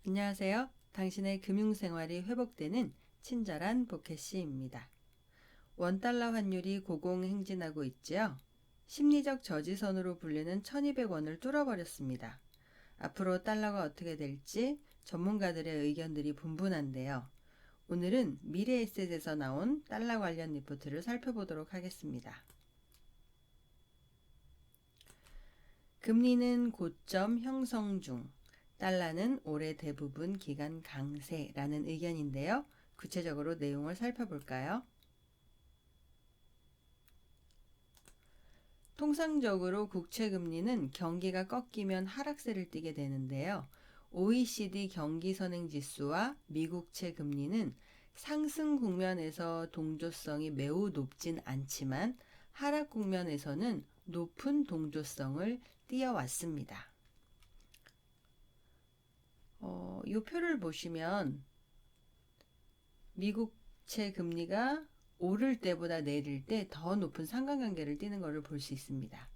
안녕하세요. 당신의 금융생활이 회복되는 친절한 보켓씨입니다. 원달러 환율이 고공행진하고 있지요. 심리적 저지선으로 불리는 1200원을 뚫어버렸습니다. 앞으로 달러가 어떻게 될지 전문가들의 의견들이 분분한데요. 오늘은 미래에셋에서 나온 달러 관련 리포트를 살펴보도록 하겠습니다. 금리는 고점 형성 중. 달러는 올해 대부분 기간 강세라는 의견인데요. 구체적으로 내용을 살펴볼까요? 통상적으로 국채금리는 경기가 꺾이면 하락세를 띠게 되는데요. OECD 경기선행지수와 미국채 금리는 상승 국면에서 동조성이 매우 높진 않지만 하락 국면에서는 높은 동조성을 띄어왔습니다. 이 표를 보시면 미국채 금리가 오를 때보다 내릴 때 더 높은 상관관계를 띠는 것을 볼 수 있습니다.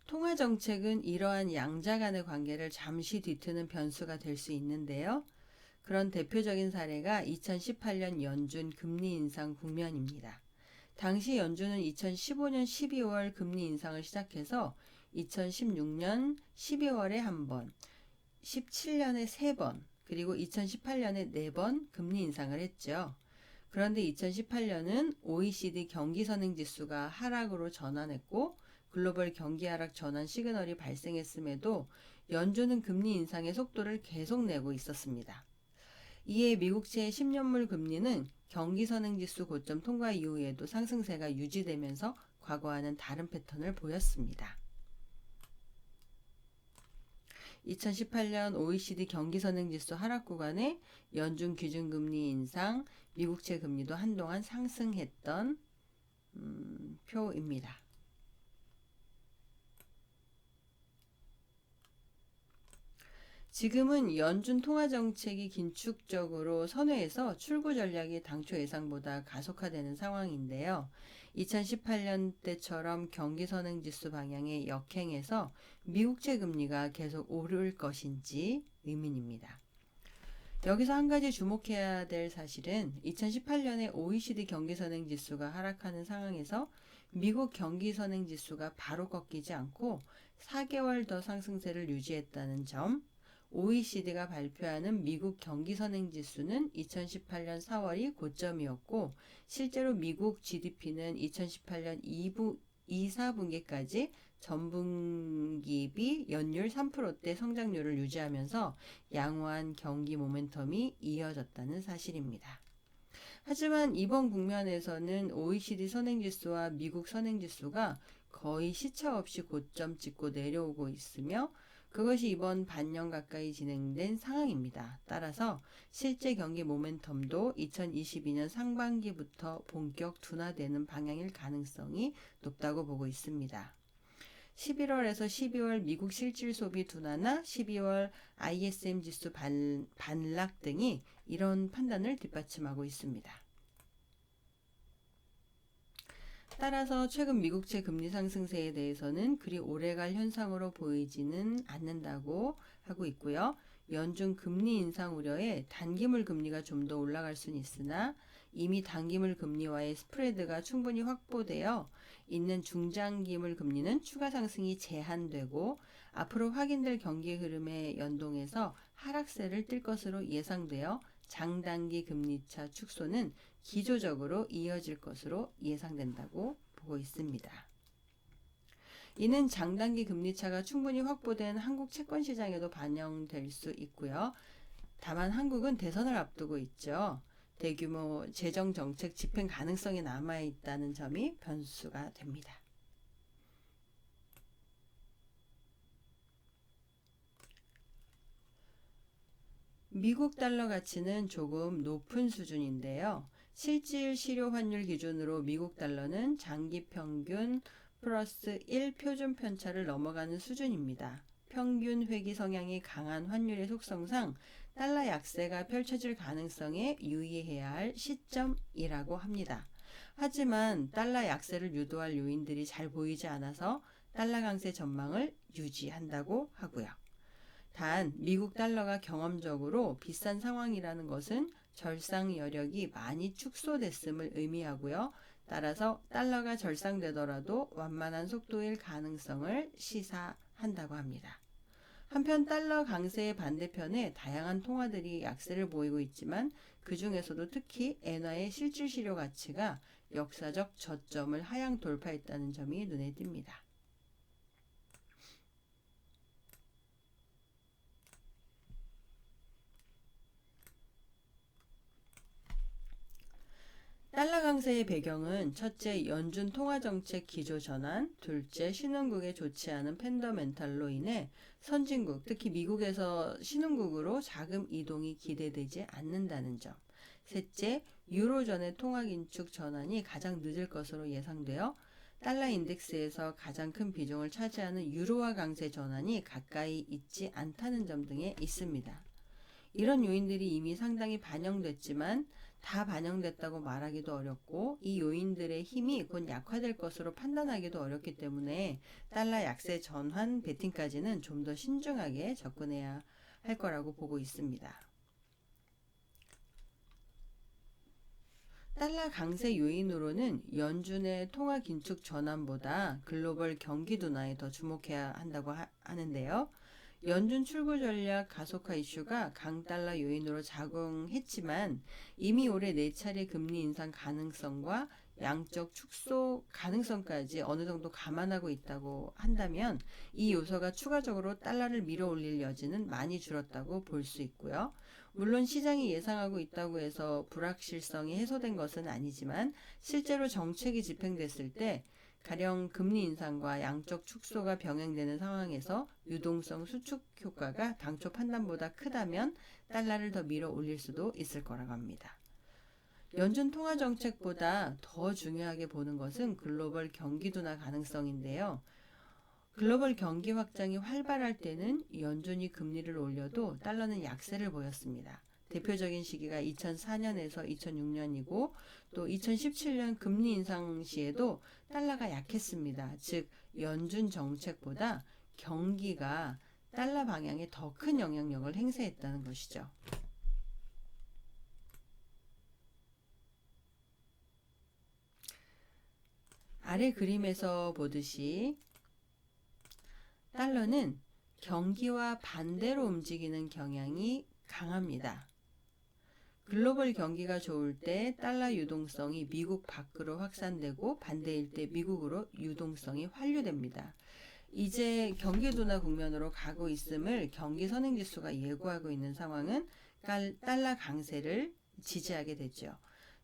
통화정책은 이러한 양자 간의 관계를 잠시 뒤트는 변수가 될 수 있는데요. 그런 대표적인 사례가 2018년 연준 금리 인상 국면입니다. 당시 연준은 2015년 12월 금리 인상을 시작해서 2016년 12월에 한 번, 17년에 3번, 그리고 2018년에 4번 금리 인상을 했죠. 그런데 2018년은 OECD 경기선행지수가 하락으로 전환했고 글로벌 경기 하락 전환 시그널이 발생했음에도 연준은 금리 인상의 속도를 계속 내고 있었습니다. 이에 미국채 10년물 금리는 경기선행지수 고점 통과 이후에도 상승세가 유지되면서 과거와는 다른 패턴을 보였습니다. 2018년 OECD 경기선행지수 하락 구간에 연준 기준금리 인상, 미국채 금리도 한동안 상승했던 표입니다. 지금은 연준 통화정책이 긴축적으로 선회해서 출구 전략이 당초 예상보다 가속화되는 상황인데요. 2018년 때처럼 경기선행지수 방향에 역행해서 미국채 금리가 계속 오를 것인지 의문입니다. 여기서 한 가지 주목해야 될 사실은 2018년에 OECD 경기선행지수가 하락하는 상황에서 미국 경기선행지수가 바로 꺾이지 않고 4개월 더 상승세를 유지했다는 점, OECD가 발표하는 미국 경기선행지수는 2018년 4월이 고점이었고 실제로 미국 GDP는 2018년 2, 4분기까지 전분기 연율 3%대 성장률을 유지하면서 양호한 경기 모멘텀이 이어졌다는 사실입니다. 하지만 이번 국면에서는 OECD 선행지수와 미국 선행지수가 거의 시차 없이 고점 찍고 내려오고 있으며 그것이 이번 반년 가까이 진행된 상황입니다. 따라서 실제 경기 모멘텀도 2022년 상반기부터 본격 둔화되는 방향일 가능성이 높다고 보고 있습니다. 11월에서 12월 미국 실질 소비 둔화나 12월 ISM 지수 반락 등이 이런 판단을 뒷받침하고 있습니다. 따라서 최근 미국채 금리 상승세에 대해서는 그리 오래갈 현상으로 보이지는 않는다고 하고 있고요. 연준 금리 인상 우려에 단기물 금리가 좀 더 올라갈 수는 있으나 이미 단기물 금리와의 스프레드가 충분히 확보되어 있는 중장기물 금리는 추가 상승이 제한되고 앞으로 확인될 경기 흐름에 연동해서 하락세를 띨 것으로 예상되어 장단기 금리차 축소는 기조적으로 이어질 것으로 예상된다고 보고 있습니다. 이는 장단기 금리차가 충분히 확보된 한국 채권 시장에도 반영될 수 있고요. 다만 한국은 대선을 앞두고 있죠. 대규모 재정 정책 집행 가능성이 남아있다는 점이 변수가 됩니다. 미국 달러 가치는 조금 높은 수준인데요. 실질 실효 환율 기준으로 미국 달러는 장기 평균 플러스 1 표준 편차를 넘어가는 수준입니다. 평균 회귀 성향이 강한 환율의 속성상 달러 약세가 펼쳐질 가능성에 유의해야 할 시점이라고 합니다. 하지만 달러 약세를 유도할 요인들이 잘 보이지 않아서 달러 강세 전망을 유지한다고 하고요. 단 미국 달러가 경험적으로 비싼 상황이라는 것은 절상 여력이 많이 축소됐음을 의미하고요. 따라서 달러가 절상되더라도 완만한 속도일 가능성을 시사한다고 합니다. 한편 달러 강세의 반대편에 다양한 통화들이 약세를 보이고 있지만 그 중에서도 특히 엔화의 실질 실효 가치가 역사적 저점을 하향 돌파했다는 점이 눈에 띕니다. 달러 강세의 배경은 첫째, 연준 통화정책 기조 전환, 둘째, 신흥국의 좋지 않은 펀더멘탈로 인해 선진국, 특히 미국에서 신흥국으로 자금 이동이 기대되지 않는다는 점, 셋째, 유로존의 통화 긴축 전환이 가장 늦을 것으로 예상되어 달러 인덱스에서 가장 큰 비중을 차지하는 유로화 강세 전환이 가까이 있지 않다는 점 등에 있습니다. 이런 요인들이 이미 상당히 반영됐지만 다 반영됐다고 말하기도 어렵고 이 요인들의 힘이 곧 약화될 것으로 판단하기도 어렵기 때문에 달러 약세 전환 베팅까지는 좀 더 신중하게 접근해야 할 거라고 보고 있습니다. 달러 강세 요인으로는 연준의 통화 긴축 전환보다 글로벌 경기 둔화에 더 주목해야 한다고 하는데요. 연준 출구 전략 가속화 이슈가 강달러 요인으로 작용했지만 이미 올해 4차례 금리 인상 가능성과 양적 축소 가능성까지 어느 정도 감안하고 있다고 한다면 이 요소가 추가적으로 달러를 밀어올릴 여지는 많이 줄었다고 볼 수 있고요. 물론 시장이 예상하고 있다고 해서 불확실성이 해소된 것은 아니지만 실제로 정책이 집행됐을 때 가령 금리 인상과 양적 축소가 병행되는 상황에서 유동성 수축 효과가 당초 판단보다 크다면 달러를 더 밀어 올릴 수도 있을 거라고 합니다. 연준 통화 정책보다 더 중요하게 보는 것은 글로벌 경기 둔화 가능성인데요. 글로벌 경기 확장이 활발할 때는 연준이 금리를 올려도 달러는 약세를 보였습니다. 대표적인 시기가 2004년에서 2006년이고 또 2017년 금리 인상 시에도 달러가 약했습니다. 즉 연준 정책보다 경기가 달러 방향에 더 큰 영향력을 행사했다는 것이죠. 아래 그림에서 보듯이 달러는 경기와 반대로 움직이는 경향이 강합니다. 글로벌 경기가 좋을 때 달러 유동성이 미국 밖으로 확산되고 반대일 때 미국으로 유동성이 환류됩니다. 이제 경기 둔화 국면으로 가고 있음을 경기 선행지수가 예고하고 있는 상황은 달러 강세를 지지하게 되죠.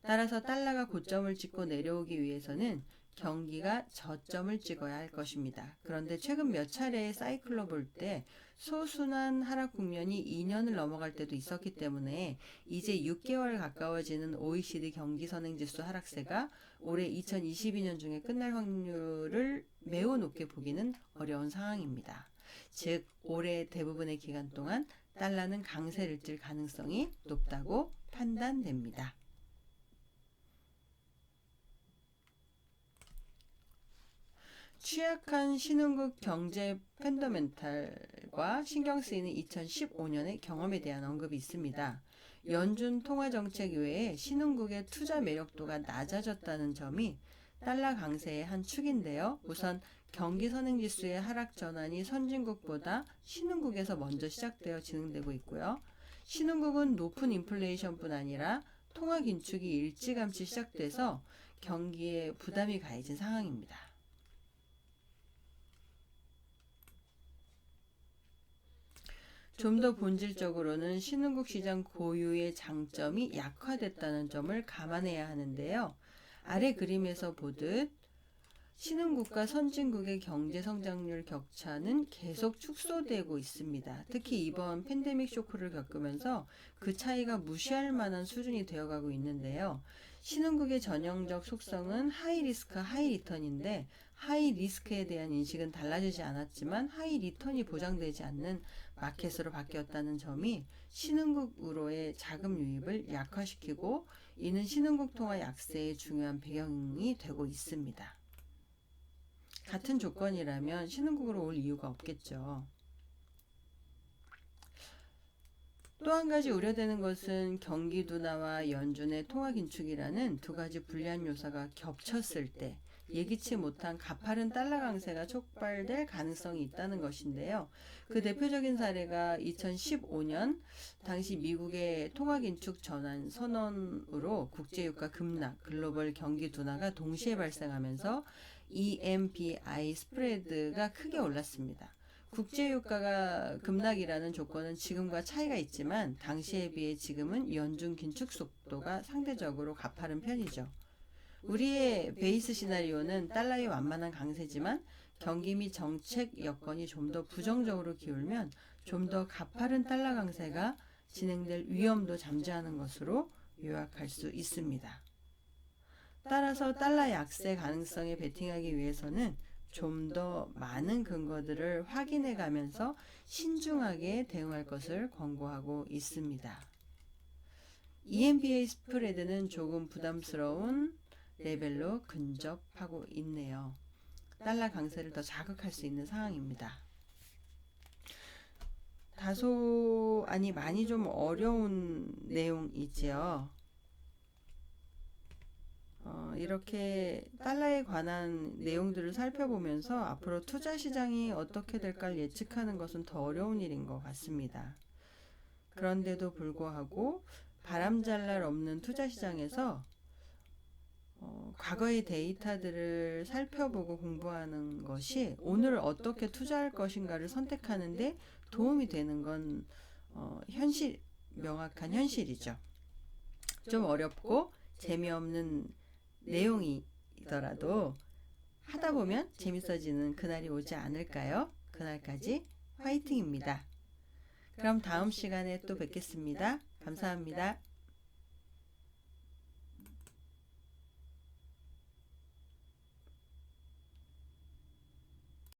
따라서 달러가 고점을 찍고 내려오기 위해서는 경기가 저점을 찍어야 할 것입니다. 그런데 최근 몇 차례의 사이클로 볼 때 소순환 하락 국면이 2년을 넘어갈 때도 있었기 때문에 이제 6개월 가까워지는 OECD 경기 선행지수 하락세가 올해 2022년 중에 끝날 확률을 매우 높게 보기는 어려운 상황입니다. 즉 올해 대부분의 기간 동안 달러는 강세를 띨 가능성이 높다고 판단됩니다. 취약한 신흥국 경제 펀더멘탈과 신경 쓰이는 2015년의 경험에 대한 언급이 있습니다. 연준 통화정책 외에 신흥국의 투자 매력도가 낮아졌다는 점이 달러 강세의 한 축인데요. 우선 경기 선행지수의 하락 전환이 선진국보다 신흥국에서 먼저 시작되어 진행되고 있고요. 신흥국은 높은 인플레이션뿐 아니라 통화 긴축이 일찌감치 시작돼서 경기에 부담이 가해진 상황입니다. 좀 더 본질적으로는 신흥국 시장 고유의 장점이 약화됐다는 점을 감안해야 하는데요. 아래 그림에서 보듯 신흥국과 선진국의 경제 성장률 격차는 계속 축소되고 있습니다. 특히 이번 팬데믹 쇼크를 겪으면서 그 차이가 무시할 만한 수준이 되어가고 있는데요. 신흥국의 전형적 속성은 하이 리스크, 하이 리턴인데 하이 리스크에 대한 인식은 달라지지 않았지만 하이 리턴이 보장되지 않는 마켓으로 바뀌었다는 점이 신흥국으로의 자금 유입을 약화시키고 이는 신흥국 통화 약세의 중요한 배경이 되고 있습니다. 같은 조건이라면 신흥국으로 올 이유가 없겠죠. 또 한 가지 우려되는 것은 경기 둔화와 연준의 통화 긴축이라는 두 가지 불리한 요소가 겹쳤을 때 예기치 못한 가파른 달러 강세가 촉발될 가능성이 있다는 것인데요. 그 대표적인 사례가 2015년 당시 미국의 통화 긴축 전환 선언으로 국제유가 급락, 글로벌 경기 둔화가 동시에 발생하면서 EMBI 스프레드가 크게 올랐습니다. 국제유가가 급락이라는 조건은 지금과 차이가 있지만 당시에 비해 지금은 연준 긴축 속도가 상대적으로 가파른 편이죠. 우리의 베이스 시나리오는 달러의 완만한 강세지만 경기 및 정책 여건이 좀 더 부정적으로 기울면 좀 더 가파른 달러 강세가 진행될 위험도 잠재하는 것으로 요약할 수 있습니다. 따라서 달러 약세 가능성에 베팅하기 위해서는 좀 더 많은 근거들을 확인해 가면서 신중하게 대응할 것을 권고하고 있습니다. EMBA 스프레드는 조금 부담스러운 레벨로 근접하고 있네요. 달러 강세를 더 자극할 수 있는 상황입니다. 다소 많이 좀 어려운 내용이지요. 이렇게 달러에 관한 내용들을 살펴보면서 앞으로 투자 시장이 어떻게 될까 예측하는 것은 더 어려운 일인 것 같습니다. 그런데도 불구하고 바람잘 날 없는 투자 시장에서 과거의 데이터들을 살펴보고 공부하는 것이 오늘 어떻게 투자할 것인가를 선택하는데 도움이 되는 건 명확한 현실이죠. 좀 어렵고 재미없는 내용이더라도 하다 보면 재밌어지는 그날이 오지 않을까요? 그날까지 화이팅입니다. 그럼 다음 시간에 또 뵙겠습니다. 감사합니다.